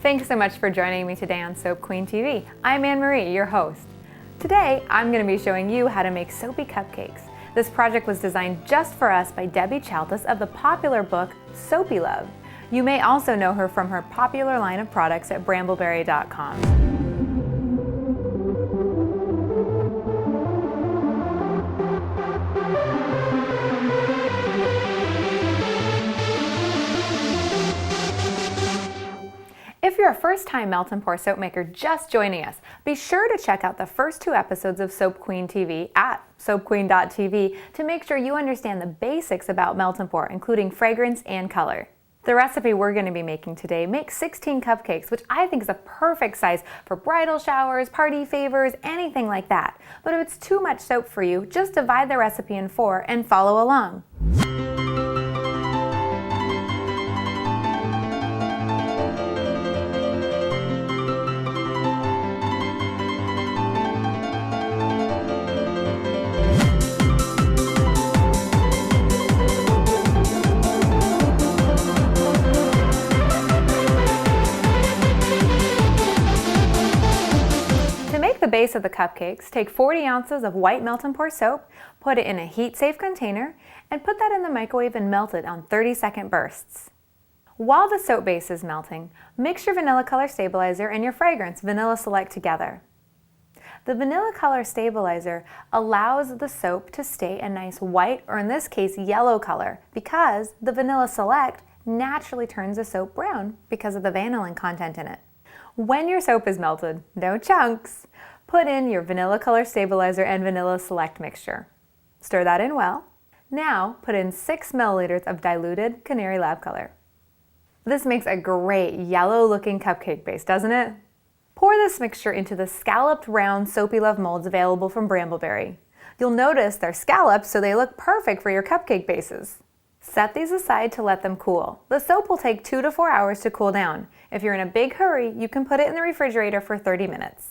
Thanks so much for joining me today on Soap Queen TV. I'm Anne-Marie, your host. Today, I'm going to be showing you how to make soapy cupcakes. This project was designed just for us by Debbie Chaltis of the popular book, SoapyLove. You may also know her from her popular line of products at brambleberry.com. If you're a first-time melt and pour soap maker just joining us, be sure to check out the first 2 episodes of Soap Queen TV at soapqueen.tv to make sure you understand the basics about melt and pour, including fragrance and color. The recipe we're going to be making today makes 16 cupcakes, which I think is a perfect size for bridal showers, party favors, anything like that. But if it's too much soap for you, just divide the recipe in 4 and follow along. The base of the cupcakes, take 40 ounces of white melt and pour soap, put it in a heat-safe container, and put that in the microwave and melt it on 30-second bursts. While the soap base is melting, mix your vanilla color stabilizer and your fragrance, Vanilla Select, together. The vanilla color stabilizer allows the soap to stay a nice white, or in this case, yellow color, because the Vanilla Select naturally turns the soap brown because of the vanillin content in it. When your soap is melted, no chunks, put in your vanilla color stabilizer and Vanilla Select mixture. Stir that in well. Now put in 6 milliliters of diluted Canary LabColor. This makes a great yellow looking cupcake base, doesn't it? Pour this mixture into the scalloped round SoapyLove molds available from Brambleberry. You'll notice they're scalloped, so they look perfect for your cupcake bases. Set these aside to let them cool. The soap will take 2 to 4 hours to cool down. If you're in a big hurry, you can put it in the refrigerator for 30 minutes.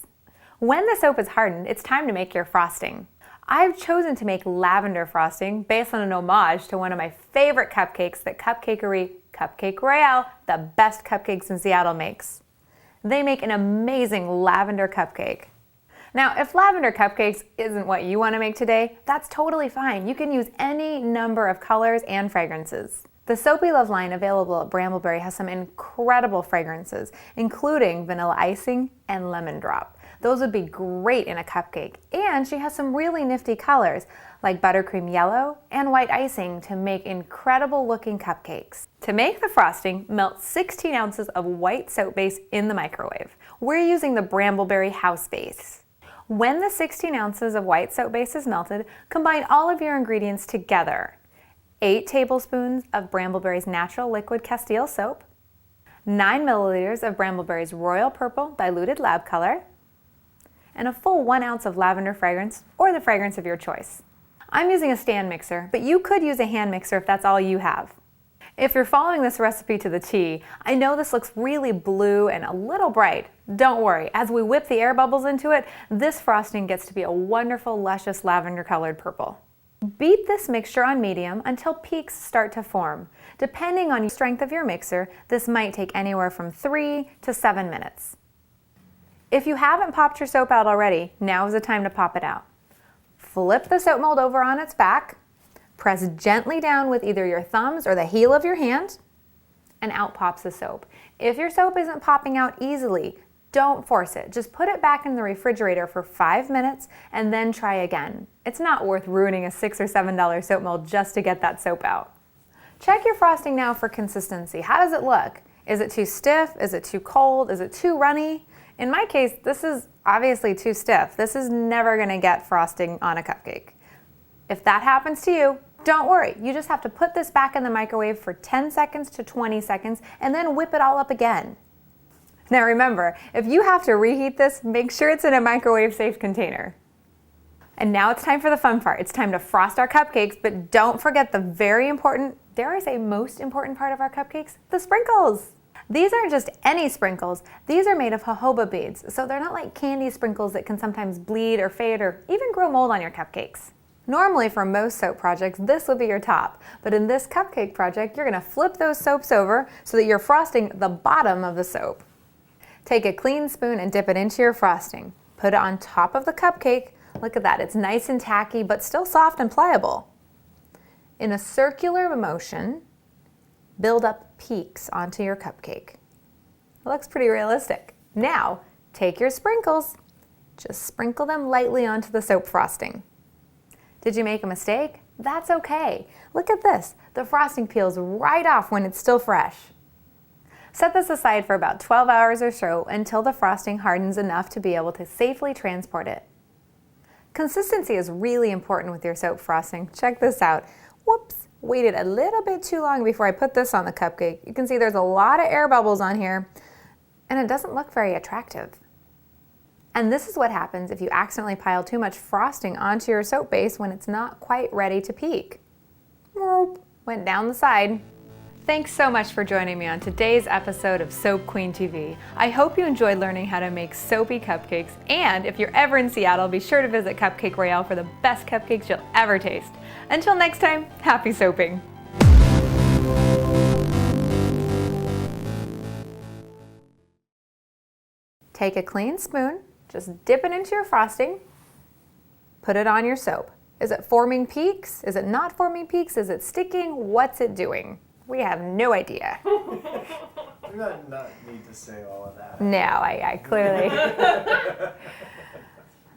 When the soap is hardened, it's time to make your frosting. I've chosen to make lavender frosting based on an homage to one of my favorite cupcakes that Cupcakery Cupcake Royale, the best cupcakes in Seattle, makes. They make an amazing lavender cupcake. Now, if lavender cupcakes isn't what you want to make today, that's totally fine. You can use any number of colors and fragrances. The SoapyLove line available at Brambleberry has some incredible fragrances, including vanilla icing and lemon drop. Those would be great in a cupcake. And she has some really nifty colors like buttercream yellow and white icing to make incredible looking cupcakes. To make the frosting, melt 16 ounces of white soap base in the microwave. We're using the Brambleberry house base. When the 16 ounces of white soap base is melted, combine all of your ingredients together. 8 tablespoons of Brambleberry's natural liquid Castile soap, 9 milliliters of Brambleberry's Royal Purple diluted LabColor, and a full 1 ounce of lavender fragrance, or the fragrance of your choice. I'm using a stand mixer, but you could use a hand mixer if that's all you have. If you're following this recipe to the T, I know this looks really blue and a little bright. Don't worry, as we whip the air bubbles into it, this frosting gets to be a wonderful, luscious lavender colored purple. Beat this mixture on medium until peaks start to form. Depending on the strength of your mixer, this might take anywhere from 3 to 7 minutes. If you haven't popped your soap out already, now is the time to pop it out. Flip the soap mold over on its back, press gently down with either your thumbs or the heel of your hand, and out pops the soap. If your soap isn't popping out easily, don't force it. Just put it back in the refrigerator for 5 minutes and then try again. It's not worth ruining a $6 or $7 soap mold just to get that soap out. Check your frosting now for consistency. How does it look? Is it too stiff? Is it too cold? Is it too runny? In my case, this is obviously too stiff. This is never going to get frosting on a cupcake. If that happens to you, don't worry. You just have to put this back in the microwave for 10 seconds to 20 seconds and then whip it all up again. Now remember, if you have to reheat this, make sure it's in a microwave-safe container. And now it's time for the fun part. It's time to frost our cupcakes, but don't forget the very important, dare I say most important part of our cupcakes, the sprinkles. These aren't just any sprinkles. These are made of jojoba beads, so they're not like candy sprinkles that can sometimes bleed or fade or even grow mold on your cupcakes. Normally for most soap projects, this would be your top, but in this cupcake project, you're gonna flip those soaps over so that you're frosting the bottom of the soap. Take a clean spoon and dip it into your frosting. Put it on top of the cupcake. Look at that, it's nice and tacky, but still soft and pliable. In a circular motion, build up peaks onto your cupcake. It looks pretty realistic. Now, take your sprinkles. Just sprinkle them lightly onto the soap frosting. Did you make a mistake? That's okay. Look at this. The frosting peels right off when it's still fresh. Set this aside for about 12 hours or so until the frosting hardens enough to be able to safely transport it. Consistency is really important with your soap frosting. Check this out. Whoops, waited a little bit too long before I put this on the cupcake. You can see there's a lot of air bubbles on here, and it doesn't look very attractive. And this is what happens if you accidentally pile too much frosting onto your soap base when it's not quite ready to peak. Went down the side. Thanks so much for joining me on today's episode of Soap Queen TV. I hope you enjoyed learning how to make soapy cupcakes, and if you're ever in Seattle, be sure to visit Cupcake Royale for the best cupcakes you'll ever taste. Until next time, happy soaping! Take a clean spoon, just dip it into your frosting, put it on your soap. Is it forming peaks? Is it not forming peaks? Is it sticking? What's it doing? We have no idea. You do not need to say all of that. No, I clearly.